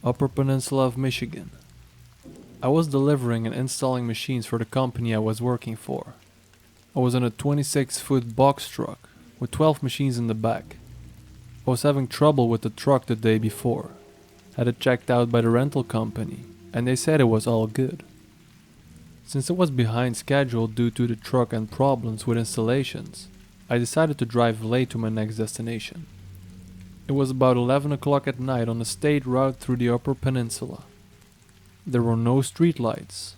Upper Peninsula of Michigan. I was delivering and installing machines for the company I was working for. I was in a 26-foot box truck with 12 machines in the back. I was having trouble with the truck the day before. Had it checked out by the rental company and they said it was all good. Since it was behind schedule due to the truck and problems with installations, I decided to drive late to my next destination. It was about 11 o'clock at night on a state route through the Upper Peninsula. There were no street lights,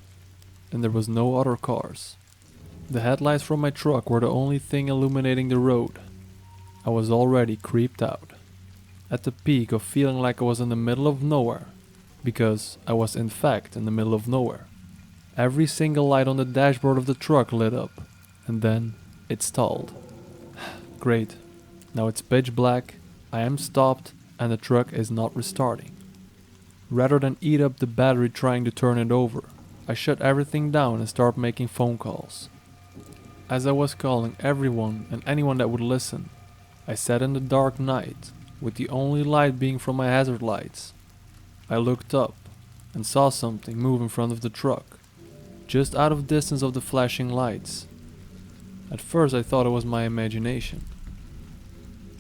and there was no other cars. The headlights from my truck were the only thing illuminating the road. I was already creeped out, at the peak of feeling like I was in the middle of nowhere, because I was in fact in the middle of nowhere. Every single light on the dashboard of the truck lit up, and then it stalled. Great, now it's pitch black, I am stopped, and the truck is not restarting. Rather than eat up the battery trying to turn it over, I shut everything down and started making phone calls. As I was calling everyone and anyone that would listen, I sat in the dark night, with the only light being from my hazard lights. I looked up and saw something move in front of the truck, just out of distance of the flashing lights. At first I thought it was my imagination.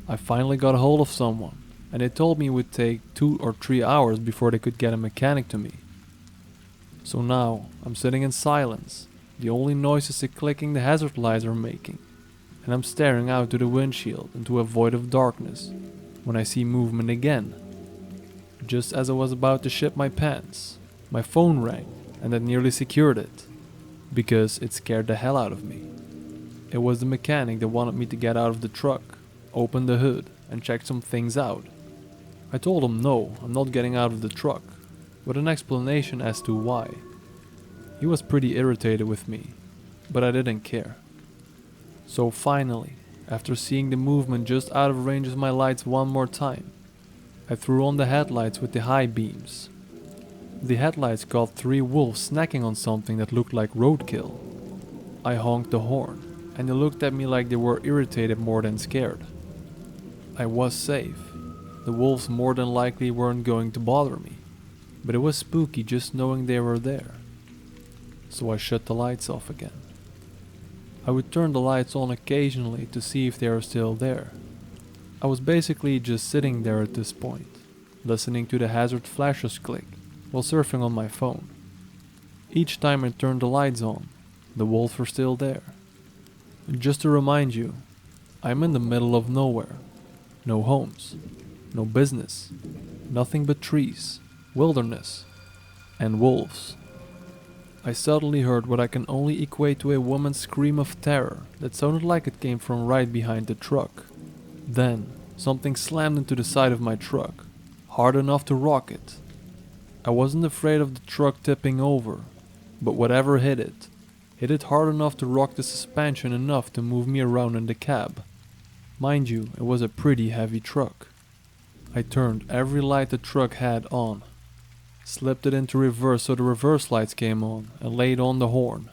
I finally got a hold of someone, and they told me it would take 2 or 3 hours before they could get a mechanic to me. So now I'm sitting in silence, the only noises the clicking the hazard lights are making, and I'm staring out to the windshield into a void of darkness when I see movement again. Just as I was about to shit my pants, my phone rang, and that nearly secured it, because it scared the hell out of me. It was the mechanic that wanted me to get out of the truck, open the hood, and check some things out. I told him no, I'm not getting out of the truck, with an explanation as to why. He was pretty irritated with me, but I didn't care. So finally, after seeing the movement just out of range of my lights one more time, I threw on the headlights with the high beams. The headlights caught 3 wolves snacking on something that looked like roadkill. I honked the horn, and they looked at me like they were irritated more than scared. I was safe. The wolves more than likely weren't going to bother me, but it was spooky just knowing they were there. So I shut the lights off again. I would turn the lights on occasionally to see if they are still there. I was basically just sitting there at this point, listening to the hazard flashes click while surfing on my phone. Each time I turned the lights on, the wolves were still there. And just to remind you, I'm in the middle of nowhere. No homes, no business, nothing but trees, wilderness, and wolves. I suddenly heard what I can only equate to a woman's scream of terror that sounded like it came from right behind the truck. Then, something slammed into the side of my truck, hard enough to rock it. I wasn't afraid of the truck tipping over, but whatever hit it hard enough to rock the suspension enough to move me around in the cab. Mind you, it was a pretty heavy truck. I turned every light the truck had on, slipped it into reverse so the reverse lights came on, and laid on the horn.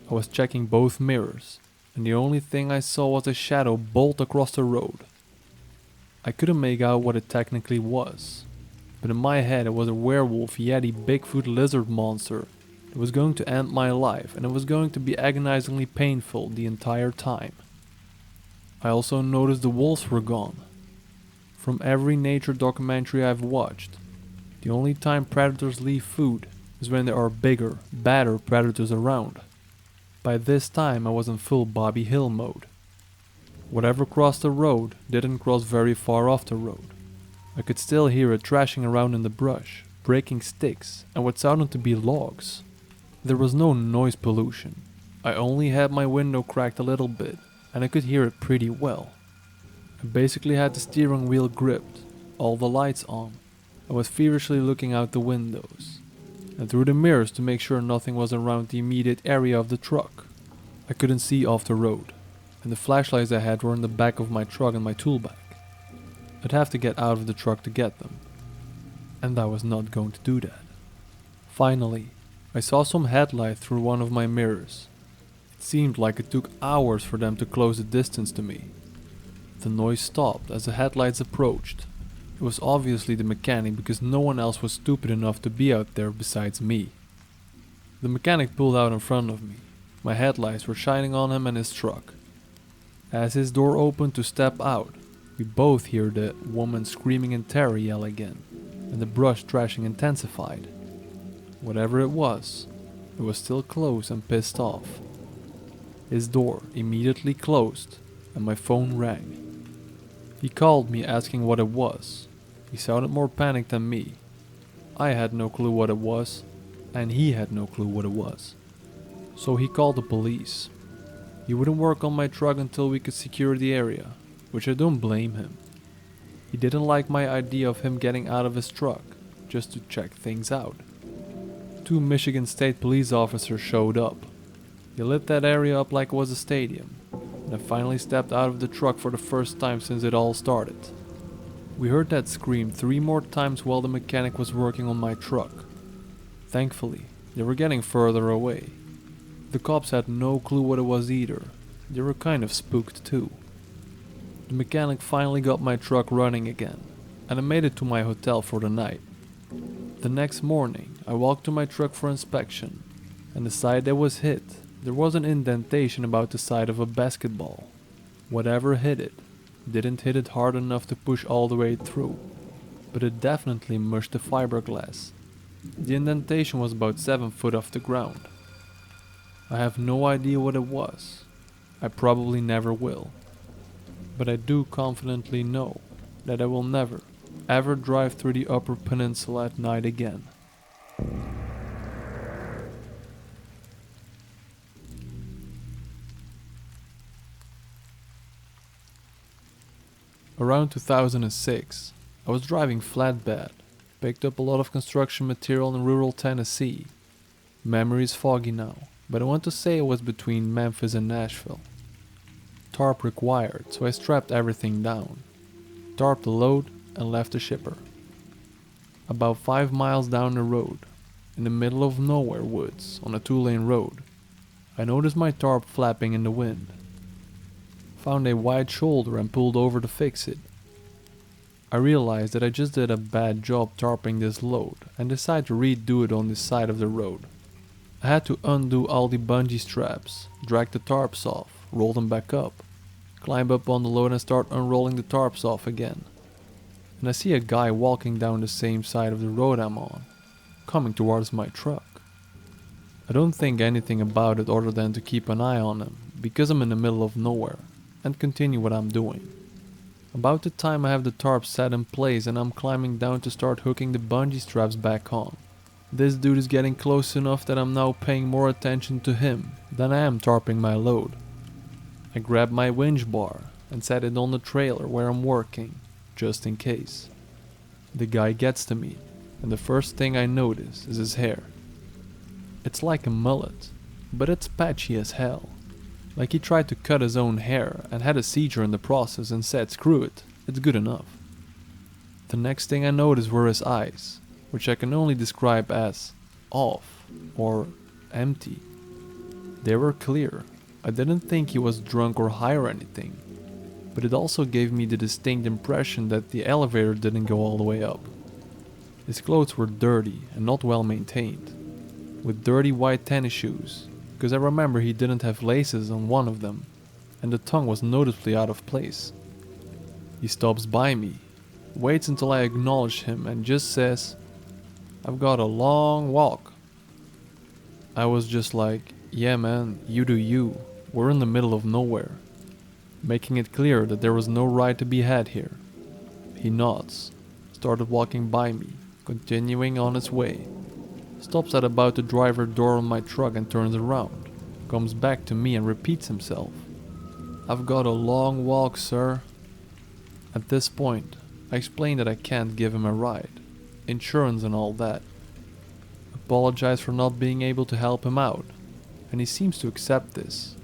I was checking both mirrors, and the only thing I saw was a shadow bolt across the road. I couldn't make out what it technically was, but in my head it was a werewolf, yeti, Bigfoot lizard monster that was going to end my life, and it was going to be agonizingly painful the entire time. I also noticed the wolves were gone. From every nature documentary I've watched, the only time predators leave food is when there are bigger, badder predators around. By this time I was in full Bobby Hill mode. Whatever crossed the road didn't cross very far off the road. I could still hear it thrashing around in the brush, breaking sticks and what sounded to be logs. There was no noise pollution. I only had my window cracked a little bit, and I could hear it pretty well. I basically had the steering wheel gripped, all the lights on. I was feverishly looking out the windows, and through the mirrors to make sure nothing was around the immediate area of the truck. I couldn't see off the road, and the flashlights I had were in the back of my truck and my tool bag. I'd have to get out of the truck to get them, and I was not going to do that. Finally, I saw some headlight through one of my mirrors. It seemed like it took hours for them to close the distance to me. The noise stopped as the headlights approached. It It was obviously the mechanic because no one else was stupid enough to be out there besides me. The mechanic pulled out in front of me. My headlights were shining on him and his truck. As his door opened to step out, we both hear the woman screaming in terror yell again, and the brush thrashing intensified. Whatever it was still closed and pissed off. His door immediately closed, and my phone rang. He called me asking what it was. He sounded more panicked than me. I had no clue what it was, and he had no clue what it was. So he called the police. He wouldn't work on my truck until we could secure the area, which I don't blame him. He didn't like my idea of him getting out of his truck, just to check things out. 2 Michigan State police officers showed up. They lit that area up like it was a stadium, and I finally stepped out of the truck for the first time since it all started. We heard that scream 3 more times while the mechanic was working on my truck. Thankfully, they were getting further away. The cops had no clue what it was either. They were kind of spooked too. The mechanic finally got my truck running again, and I made it to my hotel for the night. The next morning, I walked to my truck for inspection, and the side that was hit, there was an indentation about the side of a basketball. Whatever hit it, didn't hit it hard enough to push all the way through, but it definitely mushed the fiberglass. The indentation was about 7 foot off the ground. I have no idea what it was. I probably never will. But I do confidently know that I will never, ever drive through the Upper Peninsula at night again. Around 2006, I was driving flatbed, picked up a lot of construction material in rural Tennessee. Memory is foggy now, but I want to say it was between Memphis and Nashville. Tarp required, so I strapped everything down, tarped the load, and left the shipper. About 5 miles down the road, in the middle of nowhere woods on a 2-lane road, I noticed my tarp flapping in the wind. Found a wide shoulder and pulled over to fix it. I realized that I just did a bad job tarping this load and decided to redo it on this side of the road. I had to undo all the bungee straps, drag the tarps off, roll them back up, climb up on the load and start unrolling the tarps off again. And I see a guy walking down the same side of the road I'm on, coming towards my truck. I don't think anything about it other than to keep an eye on him, because I'm in the middle of nowhere, and continue what I'm doing. About the time I have the tarp set in place and I'm climbing down to start hooking the bungee straps back on, this dude is getting close enough that I'm now paying more attention to him than I am tarping my load. I grab my winch bar and set it on the trailer where I'm working, just in case. The guy gets to me, and the first thing I notice is his hair. It's like a mullet, but it's patchy as hell. Like he tried to cut his own hair and had a seizure in the process and said screw it, it's good enough. The next thing I noticed were his eyes, which I can only describe as off or empty. They were clear. I didn't think he was drunk or high or anything, but it also gave me the distinct impression that the elevator didn't go all the way up. His clothes were dirty and not well maintained, with dirty white tennis shoes, because I remember he didn't have laces on one of them, and the tongue was noticeably out of place. He stops by me, waits until I acknowledge him and just says, "I've got a long walk." I was just like, "Yeah man, you do you, we're in the middle of nowhere," making it clear that there was no ride to be had here. He nods, started walking by me, continuing on his way, stops at about the driver door on my truck and turns around, comes back to me and repeats himself. "I've got a long walk, sir." At this point, I explain that I can't give him a ride, insurance and all that. Apologize for not being able to help him out, and he seems to accept this,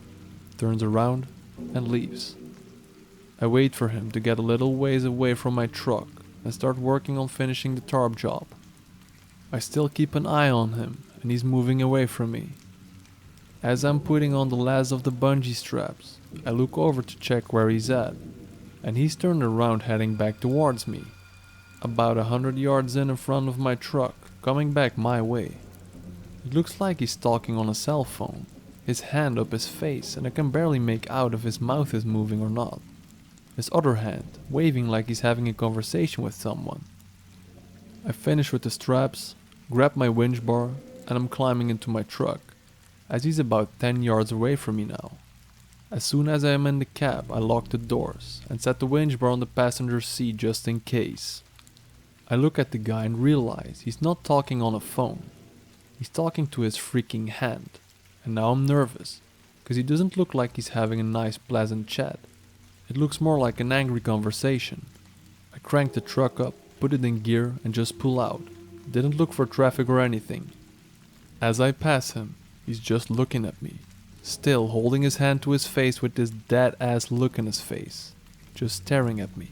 turns around and leaves. I wait for him to get a little ways away from my truck and start working on finishing the tarp job. I still keep an eye on him and he's moving away from me. As I'm putting on the last of the bungee straps, I look over to check where he's at, and he's turned around heading back towards me. about 100 yards in front of my truck, coming back my way. It looks like he's talking on a cell phone, his hand up his face, and I can barely make out if his mouth is moving or not. His other hand waving like he's having a conversation with someone. I finish with the straps, grab my winch bar, and I'm climbing into my truck, as he's about 10 yards away from me now. As soon as I am in the cab, I lock the doors and set the winch bar on the passenger seat just in case. I look at the guy and realize he's not talking on a phone. He's talking to his freaking hand. And now I'm nervous, because he doesn't look like he's having a nice pleasant chat. It looks more like an angry conversation. I crank the truck up, put it in gear and just pull out. Didn't look for traffic or anything. As I pass him, he's just looking at me, still holding his hand to his face with this dead ass look in his face, just staring at me.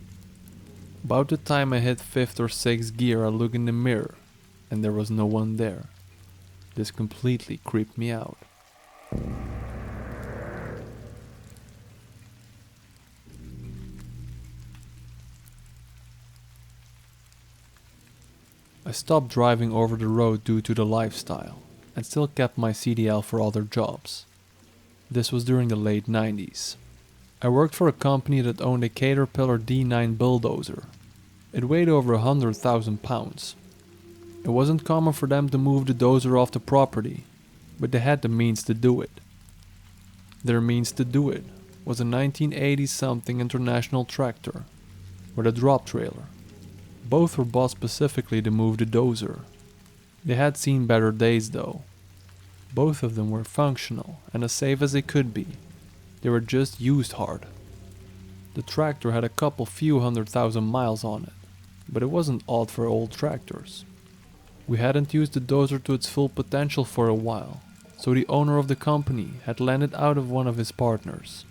About the time I hit 5th or 6th gear, I look in the mirror, and there was no one there. This completely creeped me out. I stopped driving over the road due to the lifestyle, and still kept my CDL for other jobs. This was during the late 90s. I worked for a company that owned a Caterpillar D9 bulldozer. It weighed over 100,000 pounds. It wasn't common for them to move the dozer off the property, but they had the means to do it. Their means to do it was a 1980-something International tractor with a drop trailer. Both were bought specifically to move the dozer. They had seen better days though. Both of them were functional and as safe as they could be. They were just used hard. The tractor had a few 100,000 miles on it, but it wasn't odd for old tractors. We hadn't used the dozer to its full potential for a while, so the owner of the company had lent it out of one of his partners.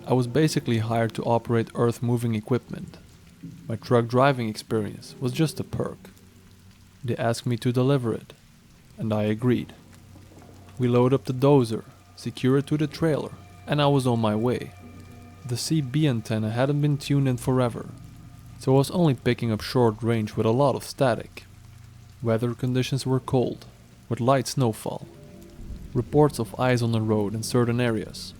I was basically hired to operate earth-moving equipment. My truck driving experience was just a perk. They asked me to deliver it, and I agreed. We load up the dozer, secure it to the trailer, and I was on my way. The CB antenna hadn't been tuned in forever, so I was only picking up short range with a lot of static. Weather conditions were cold, with light snowfall. Reports of ice on the road in certain areas.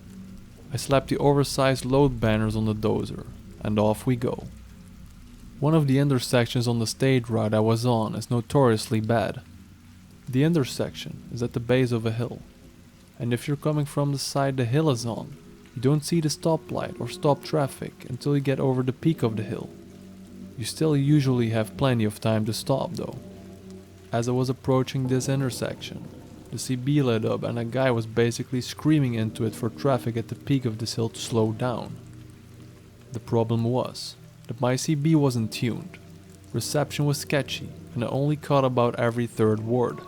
I slapped the oversized load banners on the dozer, and off we go. One of the intersections on the state route I was on is notoriously bad. The intersection is at the base of a hill, and if you're coming from the side the hill is on, you don't see the stoplight or stop traffic until you get over the peak of the hill. You still usually have plenty of time to stop though. As I was approaching this intersection, the CB lit up and a guy was basically screaming into it for traffic at the peak of this hill to slow down. The problem was that my CB wasn't tuned, reception was sketchy, and I only caught about every third word.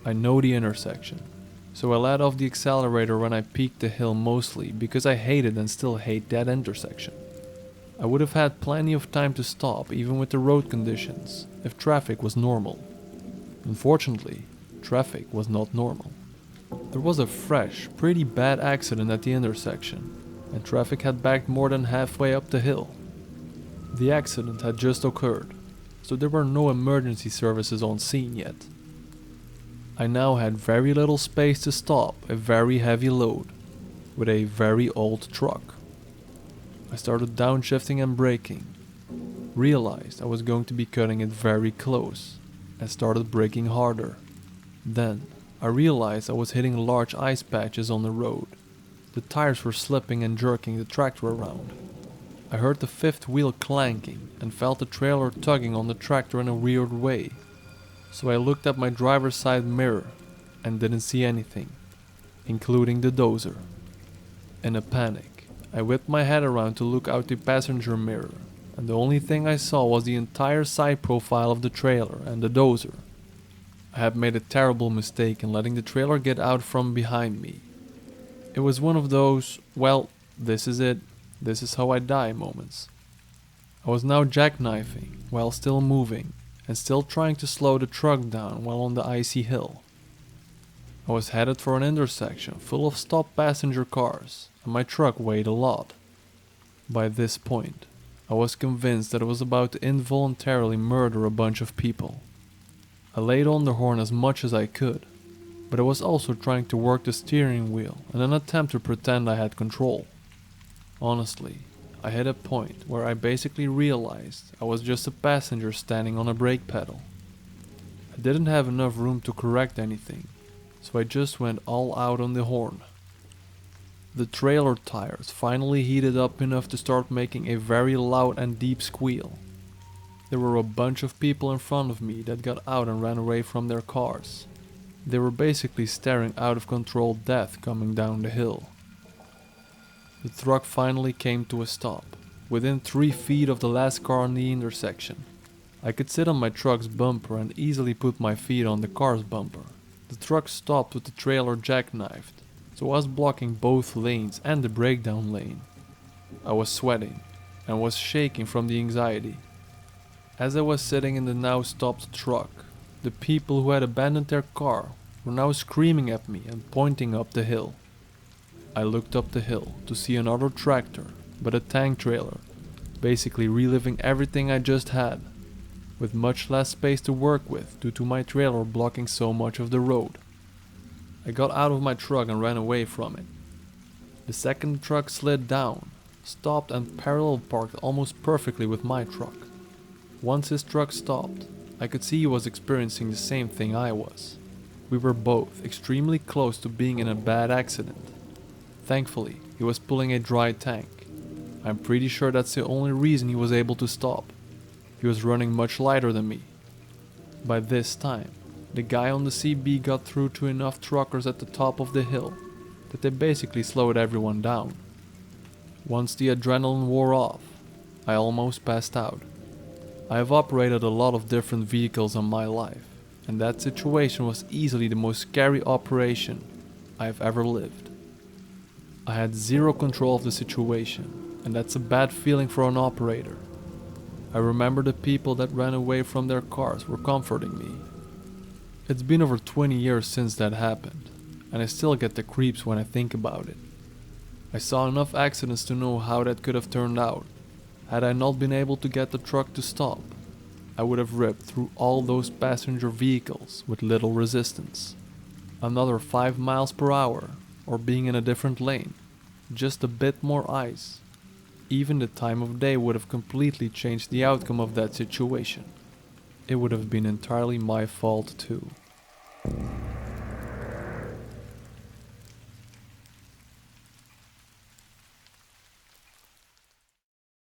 I know the intersection, so I let off the accelerator when I peaked the hill mostly because I hated and still hate that intersection. I would have had plenty of time to stop even with the road conditions if traffic was normal. Unfortunately, traffic was not normal. There was a fresh, pretty bad accident at the intersection, and traffic had backed more than halfway up the hill. The accident had just occurred, so there were no emergency services on scene yet. I now had very little space to stop a very heavy load with a very old truck. I started downshifting and braking, realized I was going to be cutting it very close, and started braking harder. Then I realized I was hitting large ice patches on the road. The tires were slipping and jerking the tractor around. I heard the fifth wheel clanking and felt the trailer tugging on the tractor in a weird way. So I looked at my driver's side mirror and didn't see anything, including the dozer. In a panic, I whipped my head around to look out the passenger mirror, and the only thing I saw was the entire side profile of the trailer and the dozer. I had made a terrible mistake in letting the trailer get out from behind me. It was one of those, well, this is it, this is how I die moments. I was now jackknifing while still moving and still trying to slow the truck down while on the icy hill. I was headed for an intersection full of stopped passenger cars, and my truck weighed a lot. By this point, I was convinced that I was about to involuntarily murder a bunch of people. I laid on the horn as much as I could, but I was also trying to work the steering wheel in an attempt to pretend I had control. Honestly, I hit a point where I basically realized I was just a passenger standing on a brake pedal. I didn't have enough room to correct anything, so I just went all out on the horn. The trailer tires finally heated up enough to start making a very loud and deep squeal. There were a bunch of people in front of me that got out and ran away from their cars. They were basically staring out of control death coming down the hill. The truck finally came to a stop, within 3 feet of the last car on the intersection. I could sit on my truck's bumper and easily put my feet on the car's bumper. The truck stopped with the trailer jackknifed, so I was blocking both lanes and the breakdown lane. I was sweating and was shaking from the anxiety. As I was sitting in the now stopped truck, the people who had abandoned their car were now screaming at me and pointing up the hill. I looked up the hill to see another tractor, but a tank trailer, basically reliving everything I just had, with much less space to work with due to my trailer blocking so much of the road. I got out of my truck and ran away from it. The second truck slid down, stopped and parallel parked almost perfectly with my truck. Once his truck stopped, I could see he was experiencing the same thing I was. We were both extremely close to being in a bad accident. Thankfully, he was pulling a dry tank. I'm pretty sure that's the only reason he was able to stop. He was running much lighter than me. By this time, the guy on the CB got through to enough truckers at the top of the hill that they basically slowed everyone down. Once the adrenaline wore off, I almost passed out. I have operated a lot of different vehicles in my life, and that situation was easily the most scary operation I have ever lived. I had zero control of the situation, and that's a bad feeling for an operator. I remember the people that ran away from their cars were comforting me. It's been over 20 years since that happened, and I still get the creeps when I think about it. I saw enough accidents to know how that could have turned out. Had I not been able to get the truck to stop, I would have ripped through all those passenger vehicles with little resistance. Another 5 miles per hour, or being in a different lane, just a bit more ice. Even the time of day would have completely changed the outcome of that situation. It would have been entirely my fault too.